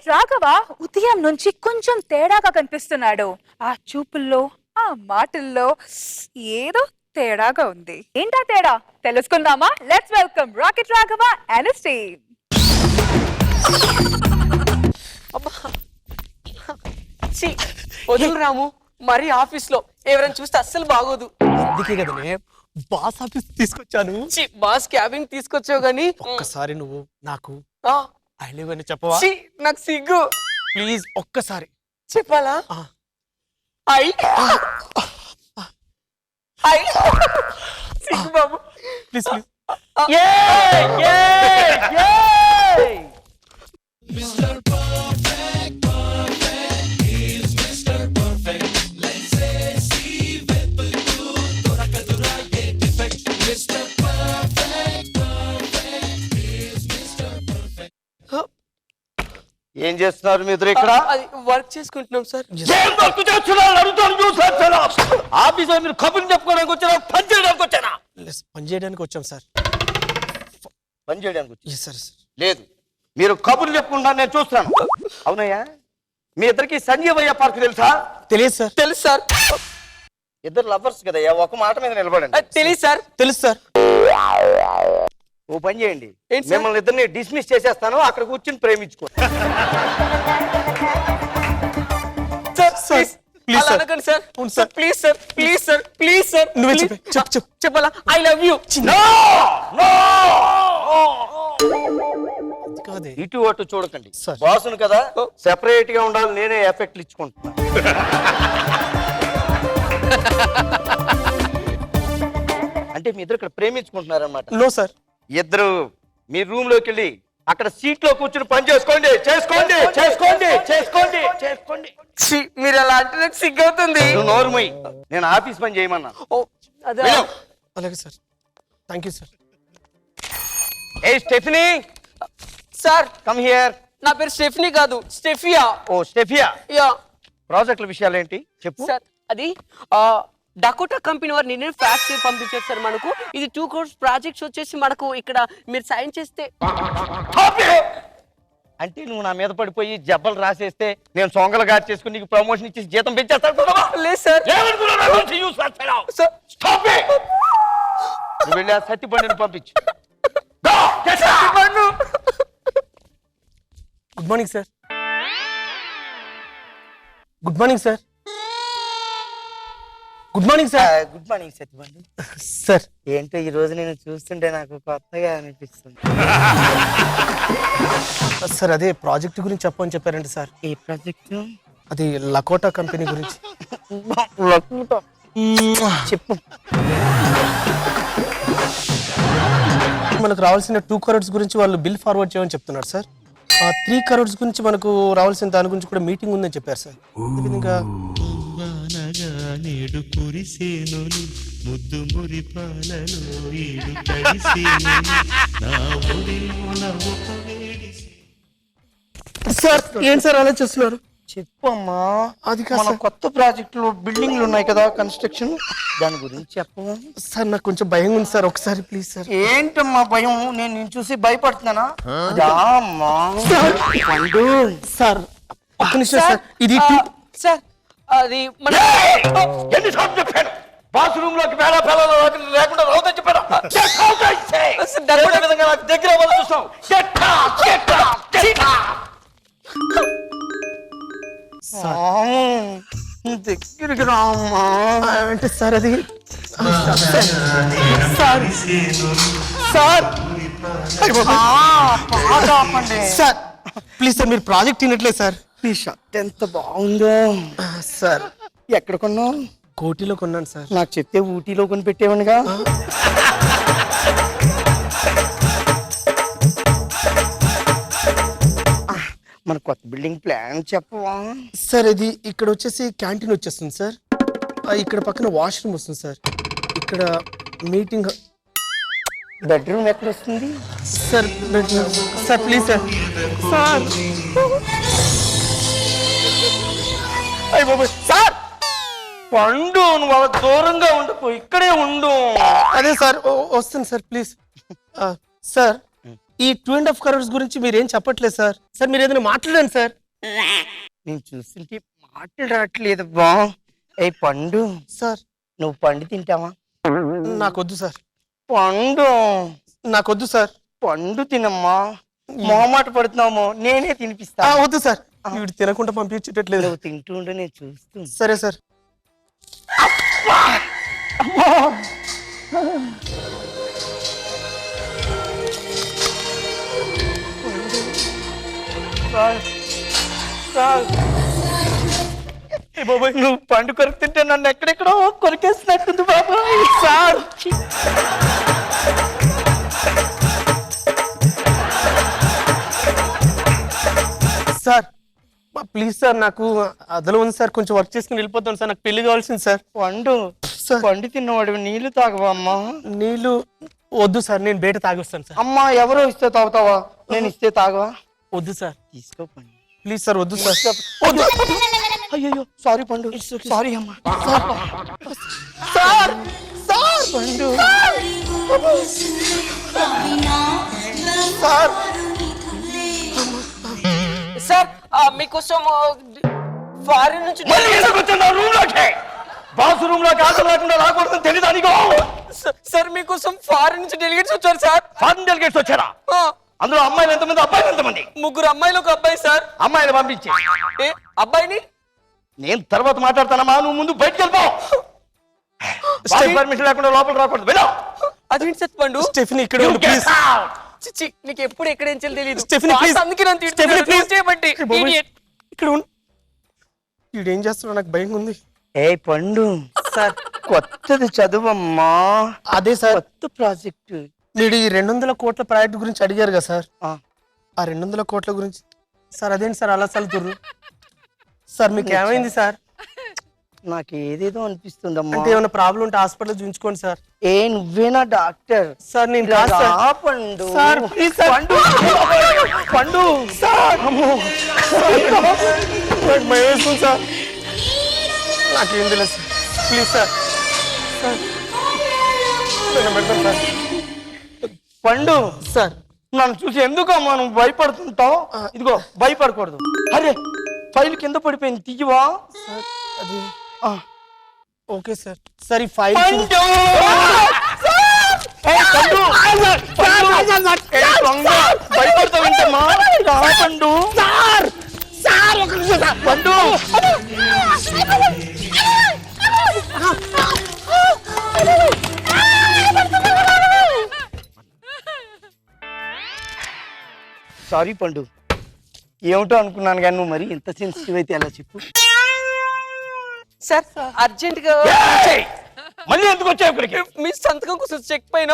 Rocket Raghava ఉదయం నుంచి కొంచెం తేడాగా కనిపిస్తున్నాడు. ఆ చూపుల్లో, ఆ మాటల్లో ఏదో తేడాగా ఉంది. ఏంటా తేడా తెలుసుకుందామా? Let's welcome rocket Raghava and his team. వదులు రాము, మరి ఆఫీస్ లో ఎవరైనా చూస్తే అస్సలు బాగోదు. అందుకే కదనే బాస్ ఆఫీస్ తీసుకొచ్చాను. బాస్ క్యాబిన్ తీసుకొచ్చావు గానీ ఒక్కసారి నువ్వు నాకు ఐ లవ్ అని చెప్పవా? నాకు సిగ్గు. ప్లీజ్ ఒక్కసారి చెప్పాలా? ఐ సిగ్గు బాబు, ప్లీజ్ ప్లీజ్. ఏం చేస్తున్నారు మీ ఇద్దరు ఇక్కడ? అది వర్క్ చేసుకుంటున్నాం సార్. ఏం వర్క్ చేస్తున్నారు అడుగుతాను చూసారా? ఆఫీసులో మీరు కబుర్లు చెప్పుకోవడానికి వచ్చారా, పని చేయడానికి వచ్చారా? పని చేయడానికి వచ్చాం సార్. పని చేయడానికి వచ్చి సార్ లేదు, మీరు కబుర్లు చెప్పుకుంటాను నేను చూస్తున్నాను. అవునయ్యా, మీ ఇద్దరికి సంజీవయ్య పార్క్ తెలుసా? తెలియదు సార్. తెలుసు సార్. ఇద్దరు లవర్స్ కదయ్యా, ఒక మాట మీద నిలబడండి. తెలియదు సార్. తెలుసు సార్. ఓ పని చేయండి, ఏంటి సార్? మిమ్మల్ని ఇద్దరిని డిస్మిస్ చేసేస్తాను, అక్కడ కూర్చుని ప్రేమించుకోండి. Please sir, please sir, please sir. నువ్వే చెప్పు. చెప్పాలా? I love you. ఇటు అటు చూడకండి, సార్. బాసును కదా, సెపరేట్ గా ఉండాలి. నేనే ఎఫెక్ట్లు ఇచ్చుకుంటున్నా. అంటే మీ ఇద్దరు ఇక్కడ ప్రేమించుకుంటున్నారన్నమాట? No sir. ఇద్దరు మీ రూమ్ లోకి వెళ్ళి అక్కడ సీట్ లో కూర్చుని పని చేసుకోండి. చేసుకోండి చేసుకోండి చేసుకోండి చేసుకోండి. మీరు అలా అంటే నాకు సిగ్గు అవుతుంది. నువ్వు నోరు మూయి, నేను ఆఫీస్ పని చేయమన్నా. అలాగే sir. Thank you sir. A Stephanie sir, come here. నా పేరు స్టెఫనీ కాదు, స్టెఫియా. ఓ స్టెఫియా, యా. ప్రాజెక్టుల విషయాలు ఏంటి చెప్పు. సార్, అది డకోటా కంపెనీ వారు నిన్నే ఫ్యాక్స్ పంపించారు సార్ మనకు. ఇది 2 crores ప్రాజెక్ట్స్ వచ్చేసి మనకు ఇక్కడ మీరు సైన్ చేస్తే. అంటే నువ్వు నా మీద పడిపోయి జబ్బలు రాసేస్తే నేను సొంగలు గారి చేసుకుని నీకు ప్రమోషన్ ఇచ్చి జీతం పెంచేస్తాను? లేదు సార్. నువ్వు వెళ్ళి ఆ సత్తిబండిని పంపించు. Good morning sir. Good morning sir. Good morning sir. Good morning Sattibandi sir. ఏంటో ఈ రోజు నేను చూస్తుంటే నాకు కొత్తగా అనిపిస్తుంది. సార్, అదే ప్రాజెక్ట్ గురించి చెప్పని చెప్పారండి సార్. ఏ ప్రాజెక్ట్? అది లకోటా కంపెనీ గురించి. చెప్పు. మనకు రావాల్సిన 2 crores గురించి వాళ్ళు బిల్ ఫార్వర్డ్ చేయమని చెప్తున్నారు సార్. ఆ 3 crores గురించి మనకు రావాల్సిన దాని గురించి కూడా మీటింగ్ ఉందని చెప్పారు సార్. ఇంకా నేడు కురిసేనులు ముద్దు మురిపాలలో ఈడు తడిసేనులు నా ఒడిలోన ఒక వేడి. సార్, ఏంటి సార్ అలా చేస్తున్నారు? చెప్పమ్మా. అది మన కొత్త ప్రాజెక్టులు బిల్డింగ్లు ఉన్నాయి కదా, కన్స్ట్రక్షన్, దాని గురించి చెప్పవా? సార్, నాకు కొంచెం భయం ఉంది సార్. ఒకసారి ప్లీజ్ సార్. ఏంటమ్మా భయం? నేను నిన్ను చూసి భయపడుతున్నానా? సార్, ఒక్క నిమిషం సార్. ఇది సార్, అది మన ఎన్నిసార్లు చెప్పాను బాత్రూమ్ లోకి వేళ పిల్లలు లేకుండా రావద్దని చెప్పాను. విధంగా నాకు దగ్గర వాళ్ళు చూస్తావు. దగ్గరికి రామ్మా. అంటే సార్, అది సార్ ప్లీజ్ సార్, మీరు ప్రాజెక్ట్ తినట్లేదు సార్. ఈ షర్ట్ ఎంత బాగుందో సార్. ఎక్కడ కొన్నావు? కోటిలో కొన్నాను సార్. నాకు చెప్తే ఊటీలో కొని పెట్టేవనిగా. మన కొత్త బిల్డింగ్ ప్లాన్ చెప్పవా? సార్, ఇది ఇక్కడ వచ్చేసి క్యాంటీన్ వచ్చేస్తుంది సార్. ఇక్కడ పక్కన వాష్రూమ్ వస్తుంది సార్. ఇక్కడ మీటింగ్. బెడ్రూమ్ ఎక్కడ వస్తుంది sir? Sir please sir. Sir, అయ్య బాబు సార్, పండు నువ్వు అలా దూరంగా ఉండిపో, ఇక్కడే ఉండు. అదే సార్, వస్తుంది సార్ ప్లీజ్. సార్, ఈ 2.5 crores గురించి మీరు ఏం చెప్పట్లేదు సార్. సార్ మీరు ఏదైనా మాట్లాడండి సార్. నేను చూస్తుంటే మాటలు రావట్లేదు బా. ఏ పండు, సార్ నువ్వు పండు తింటావా? నాకొద్దు సార్. పండు, నాకొద్దు సార్. పండు తినమ్మా. మొహమాట పడుతున్నామో నేనే తినిపిస్తా. వద్దు సార్. వీడు తినకుండా పంపించేటట్లేదు. నువ్వు తింటూ ఉంటే నేను చూస్తూ. సరే సార్. బాబాయ్, నువ్వు పండు కొరుకుతుంటే నన్ను ఎక్కడెక్కడో కొరికేసినట్టుంది బాబాయ్. సార్ సార్ ప్లీజ్ సార్, నాకు అదలో ఉంది సార్. కొంచెం వర్క్ చేసుకుని వెళ్ళిపోతాను సార్. నాకు పెళ్లి కావాల్సింది సార్. పండు, సార్ పండు తిన్నవాడు నీళ్లు తాగవా అమ్మా? నీళ్ళు వద్దు సార్. నేను బయట తాగొస్తాను సార్. అమ్మా, ఎవరో ఇస్తే తాగుతావా? నేను ఇస్తే తాగవా? వద్దు సార్. తీసుకో పండు. ప్లీజ్ సార్ వద్దు సార్. వద్దు. అయ్యో సారీ పండు. సారీ అమ్మా. సార్ సార్ పండు. సార్ సార్ మీకోసం ఫారిన్ నుంచి బాసు రూమ్ లోకి ఆటలు లేకుండా రాకూడదు తెలీదా నీకు? సార్ మీకోసం ఫారిన్ నుంచి డెలిగేట్స్ వచ్చారు సార్. ఫారెన్ డెలిగేట్స్ వచ్చారా? అందులో అమ్మాయిలు ఎంతమంది, అబ్బాయిలు ఎంతమంది? 3 అమ్మాయిలు 1 అబ్బాయి సార్. అమ్మాయిలు పంపించే. ఏ అబ్బాయిని నేను తర్వాత మాట్లాడతానమ్మా, నువ్వు ముందు బయటకు వెళ్ళిపో. పర్మిషన్ లేకుండా లోపల రాకూడదు. వెళ్ళు. అదేంటి సార్ పండు? స్టెఫినీ ఇక్కడ ఉండు ప్లీజ్. చిచ్చి నీకు ఎప్పుడు ఎక్కడ ఏం తెలియదు. Stepney please. అందుకే నన్ను స్టెఫినీ తిడుతున్నాడు. ప్లీజ్. చేయబట్టి idiot. ఇక్కడ ఉండు. వీడేం చేస్తున్నాడు నాకు భయం ఉంది. ఏ పండు సార్, కొత్తది చదువమ్మా. అదే సార్, కొత్త ప్రాజెక్టు. మీరు ఈ 200 కోట్ల ప్రాజెక్ట్ గురించి అడిగారు కదా సార్. ఆ. ఆ 200 కోట్ల గురించి సార్ అదేంటి సార్ అలా చల్లుతుర్రు సార్? మీకు ఏమైంది సార్? నాకు ఏదేదో అనిపిస్తుందమ్మా. అంటే ఏమైనా ప్రాబ్లం ఉంటే హాస్పిటల్ చూపించుకోండి సార్. ఏ నువ్వేనా డాక్టర్? సార్ నేను ఇలా కాదు సార్. రా పండు. Sir, please sir. పండు పండు సార్ అమ్మో నాకు భయం వేస్తుంది సార్. నాకేం తెలియదు సార్. Please sir. సార్ దండం పెడతాను సార్. పండు సార్ నన్ను చూసి ఎందుకమ్మా నువ్వు భయపడుతుంటావు? ఇదిగో భయపడకూడదు. అరే ఫైల్ కింద పడిపోయింది, తీయవా? సార్ అది ఓకే సార్. సార్ ఈ ఫైల్ పండు! ఏ, పండు! ఏ, దొంగ! భయపడతావు ఏంటమ్మా? రా పండు. పండు సారీ పండు, ఏమిటో అనుకున్నాను కానీ నువ్వు మరి ఇంత సెన్సిటివ్ అయితే ఎలా చెప్పు. సార్ అర్జెంట్ గా ఏయ్! మళ్ళీ ఎందుకు వచ్చావు ఇక్కడికి? మీ సంతకం కోసం చెక్ పైన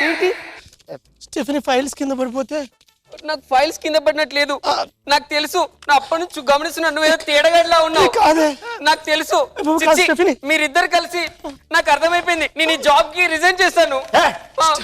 ఏంటి స్టెఫినీ ఫైల్స్ కింద పడిపోతే నాకు ఫైల్స్ కింద పడినట్లేదు. నాకు తెలుసు, నా అప్పటి నుంచి గమనిస్తున్నాను నువ్వేదో తేడగడ్లా ఉన్నావు. కాదే నాకు తెలుసు. కాదు, చిచ్చి, స్టెఫినీ. మీరిద్దరు కలిసి నాకు అర్థమైపోయింది. నేను ఈ జాబ్ కి రిజైన్ చేస్తాను. ఏ,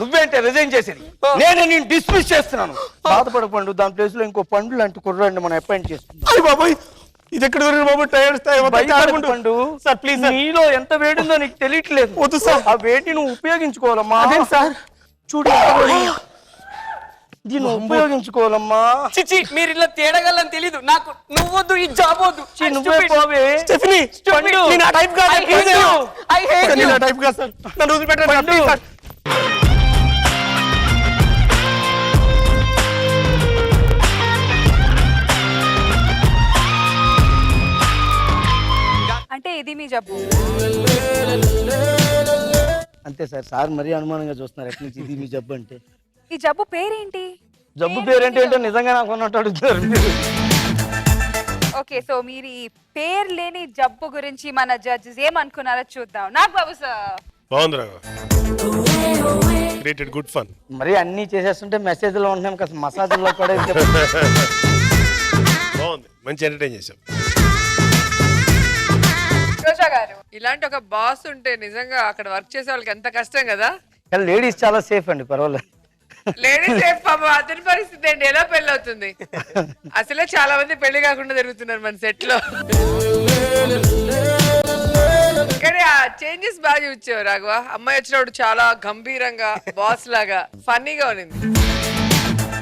నువ్వేంటే రిజైన్ చేసేది? నేను నేను డిస్మిస్ చేస్తున్నాను. బాధపడ పండు, దాని ప్లేస్ లో ఇంకో పండు లాంటి కుర్రాడిని మనం అపాయింట్ చేస్తున్నాం. అయ్య బాబాయ్, ఇది ఎక్కడ దొరికి బాబు? టైర్స్ భయపడకు పండు. Sir please sir. నీలో ఎంత వేడిందో నీకు తెలియట్లేదు. వద్దు సార్. ఆ వేడిని నువ్వు ఉపయోగించుకోవాలమ్మా. అదేంటి సార్? చూడు దీన్ని ఉపయోగించుకోవాలమ్మా. చిచ్చి, మీరు ఇలా తేడగలని తెలీదు నాకు. నువ్వొద్దు, ఈ జాబ్ వద్దు. నువ్వే పోవే. Stepney Stupid. నేను ఆ టైప్ కాదు. I hate you. I hate నేను you. ఆ టైప్ కాదు సార్. నన్ను వదిలిపెట్టండి సార్, ప్లీజ్ సార్. అంటే ఇది మీ జబ్బు. అంతే సార్. సార్ మరీ అనుమానంగా చూస్తున్నారు ఎట్ల నుంచి ఇది మీ జబ్బు అంటే. ఈ జబ్బు పేరేంటి? జబ్బు పేరేంటి అంటే నిజంగా నాకు అన్నట్టు అడుగుతారు మీరు. ఓకే, సో మీరు ఈ పేరు లేని జబ్బు గురించి మన జడ్జెస్ ఏమనుకున్నారో చూద్దాం. నాకు బాబు సార్ బాగుంది రాఘవ. Created good fun. మరి అన్ని చేసేస్తుంటే మెసేజ్లో ఉంటున్నాం కదా, మసాజ్లో కూడా ఇంకా బాగుంది, మంచి ఎంటర్టైన్ చేసాం. రోజా గారు, ఇలాంటి ఒక బాస్ ఉంటే నిజంగా అక్కడ వర్క్ చేసే వాళ్ళకి ఎంత కష్టం కదా. లేడీస్ చాలా సేఫ్ అండి, పర్వాలేదు. లేడీస్ పాపం అతని పరిస్థితి ఏంటి, ఎలా పెళ్లి అవుతుంది? అసలే చాలా మంది పెళ్లి కాకుండా జరుగుతున్నారు మన సెట్ లో. కానీ ఆ చేంజెస్ బాగా చూపించావు రాఘవ. అమ్మాయి వచ్చినప్పుడు చాలా గంభీరంగా బాస్ లాగా ఫన్నీగా ఉన్నింది.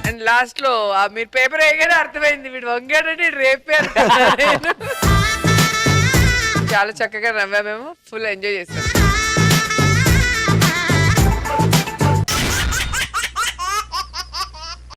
అండ్ లాస్ట్ లో మీరు పేపర్ వేయగానే అర్థమైంది వీడు వంగాడని రేపే అనుకున్నా నేను. చాలా చక్కగా నవ్వా, మేము ఫుల్ ఎంజాయ్ చేస్తాం.